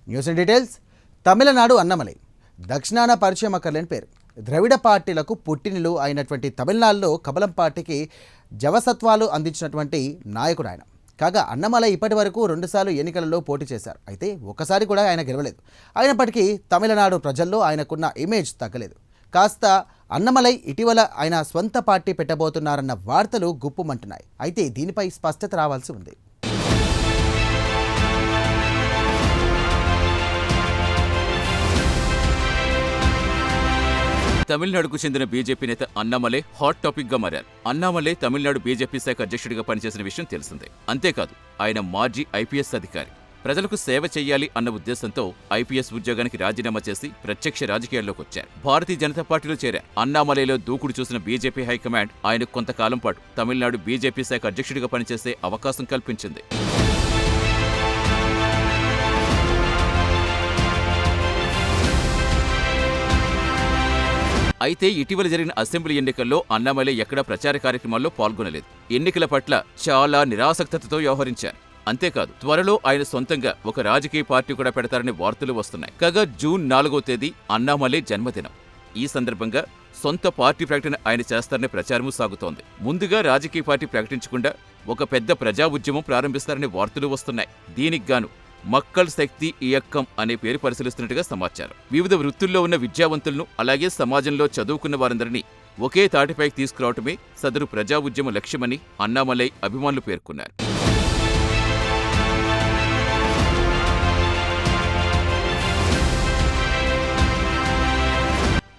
News and details. Tamil Nadu Annamalai దక్షిణాన పరిచయం అక్కర్లేని పేరు. ద్రవిడ పార్టీలకు పుట్టినిల్లు అయినటువంటి తమిళనాడులో కమలం పార్టీకి జవసత్వాలు అందించినటువంటి నాయకుడు ఆయన. కాగా అన్నమలై ఇప్పటి వరకు 2 సార్లు ఎన్నికలలో పోటీ చేశారు. అయితే ఒక్కసారి కూడా ఆయన గెలవలేదు. అయినప్పటికీ తమిళనాడు ప్రజల్లో ఆయనకున్న ఇమేజ్ తగ్గలేదు. కాస్త అన్నమలై ఇటీవల ఆయన స్వంత పార్టీ పెట్టబోతున్నారన్న వార్తలు గుప్పుమంటున్నాయి. అయితే దీనిపై స్పష్టత రావాల్సి ఉంది. తమిళనాడుకు చెందిన బీజేపీ నేత అన్నామలై హాట్ టాపిక్ గా మారారు. అన్నామలై తమిళనాడు బీజేపీ శాఖ అధ్యక్షుడిగా పనిచేసిన విషయం తెలిసిందే. అంతేకాదు ఆయన మాజీ ఐపీఎస్ అధికారి. ప్రజలకు సేవ చెయ్యాలి అన్న ఉద్దేశంతో ఐపీఎస్ ఉద్యోగానికి రాజీనామా చేసి ప్రత్యక్ష రాజకీయాల్లోకి వచ్చారు. భారతీయ జనతా పార్టీలో చేరారు. అన్నామలైలో దూకుడు చూసిన బీజేపీ హైకమాండ్ ఆయనకు కొంతకాలం పాటు తమిళనాడు బీజేపీ శాఖ అధ్యక్షుడిగా పనిచేసే అవకాశం కల్పించింది. అయితే ఇటీవల జరిగిన అసెంబ్లీ ఎన్నికల్లో అన్నామలై ఎక్కడా ప్రచార కార్యక్రమాల్లో పాల్గొనలేదు. ఎన్నికల పట్ల చాలా నిరాసక్తతతో వ్యవహరించారు. అంతేకాదు త్వరలో ఆయన సొంతంగా ఒక రాజకీయ పార్టీ కూడా పెడతారనే వార్తలు వస్తున్నాయి. కాగా జూన్ 4వ తేదీ అన్నామలై జన్మదినం. ఈ సందర్భంగా సొంత పార్టీ ప్రకటన ఆయన చేస్తారనే ప్రచారమూ సాగుతోంది. ముందుగా రాజకీయ పార్టీ ప్రకటించకుండా ఒక పెద్ద ప్రజా ఉద్యమం ప్రారంభిస్తారనే వార్తలు వస్తున్నాయి. దీనికి గాను మక్కల్ శక్తి ఇయక్కం అనే పేరు పరిశీలిస్తున్నట్టుగా సమాచారం. వివిధ వృత్తుల్లో ఉన్న విద్యావంతులను అలాగే సమాజంలో చదువుకున్న వారందరినీ ఒకే తాటిపైకి తీసుకురావటమే సదరు ప్రజా ఉద్యమ లక్ష్యమని అన్నామలై అభిమానులు పేర్కొన్నారు.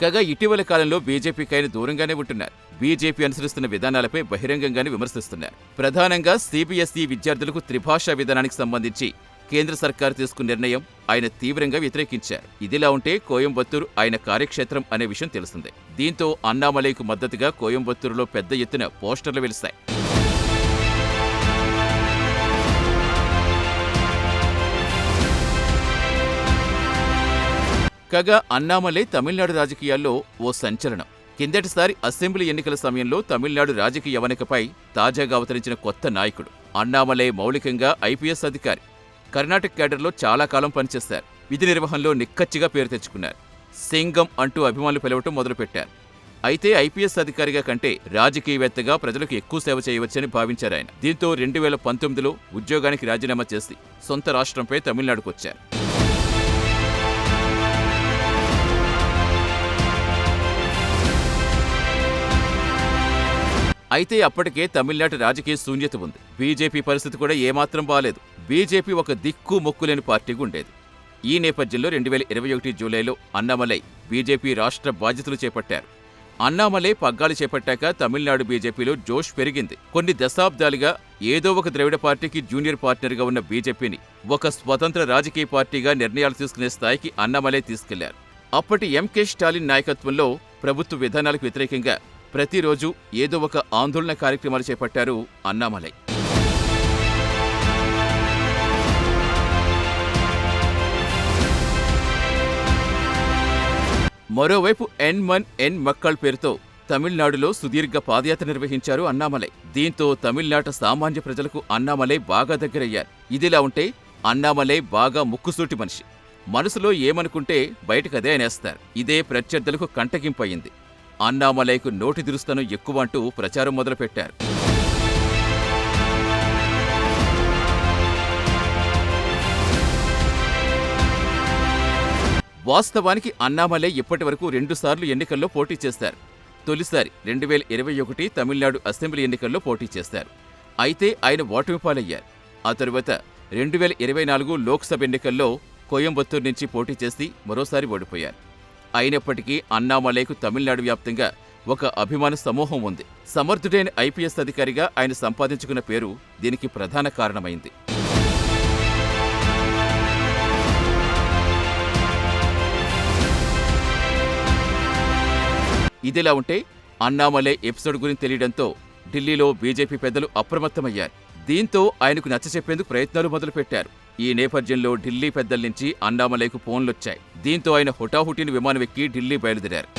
కాగా ఇటీవల కాలంలో బీజేపీకి ఆయన దూరంగానే ఉంటున్నారు. బీజేపీ అనుసరిస్తున్న విధానాలపై బహిరంగంగానే విమర్శిస్తున్నారు. ప్రధానంగా సీబీఎస్ఈ విద్యార్థులకు త్రిభాషా విధానానికి సంబంధించి కేంద్ర సర్కారు తీసుకున్న నిర్ణయం ఆయన తీవ్రంగా వ్యతిరేకించారు. ఇదిలా ఉంటే కోయంబత్తూరు ఆయన కార్యక్షేత్రం అనే విషయం తెలిసిందే. దీంతో అన్నామలైకు మద్దతుగా కోయంబత్తూరులో పెద్ద ఎత్తున పోస్టర్లు వెలిశాయి. కాగా అన్నామలై తమిళనాడు రాజకీయాల్లో ఓ సంచలనం. కిందటిసారి అసెంబ్లీ ఎన్నికల సమయంలో తమిళనాడు రాజకీయ యవనికపై తాజాగా అవతరించిన కొత్త నాయకుడు. అన్నామలై మౌలికంగా ఐపీఎస్ అధికారి. కర్ణాటక క్యాడర్లో చాలా కాలం పనిచేశారు. విధి నిర్వహణలో నిక్కచ్చిగా పేరు తెచ్చుకున్నారు. సింగం అంటూ అభిమానులు పిలవటం మొదలుపెట్టారు. అయితే ఐపీఎస్ అధికారిగా కంటే రాజకీయవేత్తగా ప్రజలకు ఎక్కువ సేవ చేయవచ్చని భావించారు ఆయన. దీంతో 2019లో ఉద్యోగానికి రాజీనామా చేసి సొంత రాష్ట్రంపై తమిళనాడుకొచ్చారు. అయితే అప్పటికే తమిళనాడు రాజకీయ శూన్యత ఉంది. బీజేపీ పరిస్థితి కూడా ఏమాత్రం బాలేదు. బీజేపీ ఒక దిక్కు మొక్కులేని పార్టీగా ఉండేది. ఈ నేపథ్యంలో 2021 జూలైలో అన్నామలై బీజేపీ రాష్ట్ర బాధ్యతలు చేపట్టారు. అన్నామలై పగ్గాలు చేపట్టాక తమిళనాడు బీజేపీలో జోష్ పెరిగింది. కొన్ని దశాబ్దాలుగా ఏదో ఒక ద్రవిడ పార్టీకి జూనియర్ పార్ట్నర్గా ఉన్న బీజేపీని ఒక స్వతంత్ర రాజకీయ పార్టీగా నిర్ణయాలు తీసుకునే స్థాయికి అన్నామలై తీసుకెళ్లారు. అప్పటి ఎంకే స్టాలిన్ నాయకత్వంలో ప్రభుత్వ విధానాలకు వ్యతిరేకంగా ప్రతిరోజు ఏదో ఒక ఆందోళన కార్యక్రమాలు చేపట్టారు అన్నామలై. మరోవైపు ఎన్ మక్కల్ పేరుతో తమిళనాడులో సుదీర్ఘ పాదయాత్ర నిర్వహించారు అన్నామలై. దీంతో తమిళనాట సామాన్య ప్రజలకు అన్నామలై బాగా దగ్గరయ్యారు. ఇదిలా ఉంటే అన్నామలై బాగా ముక్కుసూటి మనిషి. మనసులో ఏమనుకుంటే బయటకదే అనేస్తారు. ఇదే ప్రత్యర్థులకు కంటగింపయింది. అన్నామలైకు నోటి దురుస్తనం ఎక్కువ అంటూ ప్రచారం మొదలుపెట్టారు. వాస్తవానికి అన్నామలై ఇప్పటి వరకు 2 సార్లు ఎన్నికల్లో పోటీ చేశారు. తొలిసారి 2021 తమిళనాడు అసెంబ్లీ ఎన్నికల్లో పోటీ చేశారు. అయితే ఆయన ఓటమి పాలయ్యారు. ఆ తరువాత 2024 లోక్సభ ఎన్నికల్లో కోయంబత్తూరు నుంచి పోటీ చేసి మరోసారి ఓడిపోయారు. అయినప్పటికీ అన్నామలైకు తమిళనాడు వ్యాప్తంగా ఒక అభిమాన సమూహం ఉంది. సమర్థుడైన ఐపీఎస్ అధికారిగా ఆయన సంపాదించుకున్న పేరు దీనికి ప్రధాన కారణమైంది. ఇదిలా ఉంటే అన్నామలై ఎపిసోడ్ గురించి తెలియడంతో ఢిల్లీలో బీజేపీ పెద్దలు అప్రమత్తమయ్యారు. దీంతో ఆయనకు నచ్చచెప్పేందుకు ప్రయత్నాలు మొదలుపెట్టారు. ఈ నేపథ్యంలో ఢిల్లీ పెద్దల నుంచి అన్నామలైకు ఫోన్లొచ్చాయి. దీంతో ఆయన హుటాహుటిన విమానం ఎక్కి ఢిల్లీ బయలుదేరారు.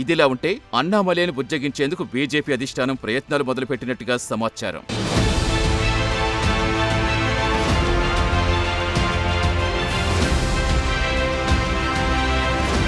ఇదిలా ఉంటే అన్నామలైని బుజ్జగించేందుకు బీజేపీ అధిష్టానం ప్రయత్నాలు మొదలుపెట్టినట్టుగా సమాచారం.